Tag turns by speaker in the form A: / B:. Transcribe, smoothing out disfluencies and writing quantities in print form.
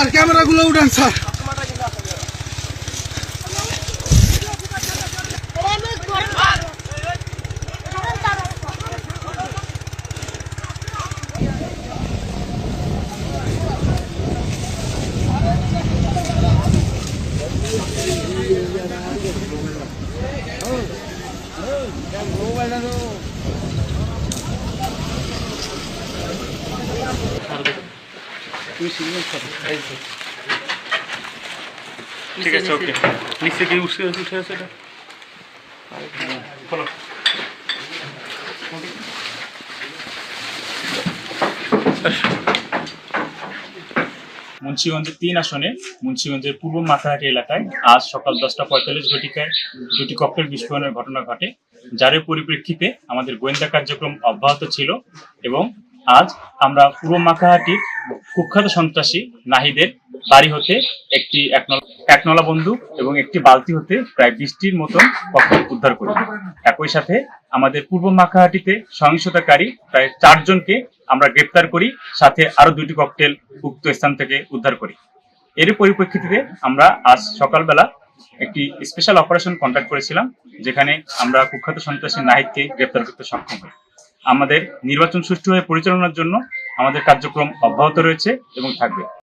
A: Sir ক্যামেরাগুলো উঠান sir.
B: ঠিক আছে, ওকে। নিচে কি উঠে আছে এটা? ফলো। মুন্সিগঞ্জের ৩ আসনে মুন্সিগঞ্জের পূর্ব মাথাহাটি এলাকায় আজ সকাল 10:45 ঘটিকায় দুটি ককটেল বিস্ফোরণের ঘটনা ঘটে, যার পরিপ্রেক্ষিতে আমাদের গোয়েন্দা কার্যক্রম অব্যাহত ছিল এবং আজ আমরা পূর্ব মাথাহাটির কুখ্যাত সন্ত্রাসী নাহিদের বাড়ি হতে একটি একনলা বন্দুক এবং একটি বালতি হতে প্রায় 20টির মতন ককটেল উদ্ধার করি। একই সাথে আমাদের পূর্ব মাখাহাটিতে সহিংসতাকারী প্রায় 4 জনকে আমরা গ্রেপ্তার করি, সাথে আরো 2টি ককটেল উক্ত স্থান থেকে উদ্ধার করি। এর পরিপ্রেক্ষিতে আমরা আজ সকালবেলা একটি স্পেশাল অপারেশন কন্ডাক্ট করেছিলাম, যেখানে আমরা কুখ্যাত সন্ত্রাসী নাহিদকে গ্রেপ্তার করতে সক্ষম হই। আমাদের নির্বাচন সুষ্ঠুভাবে পরিচালনার জন্য আমাদের কার্যক্রম অব্যাহত রয়েছে এবং থাকবে।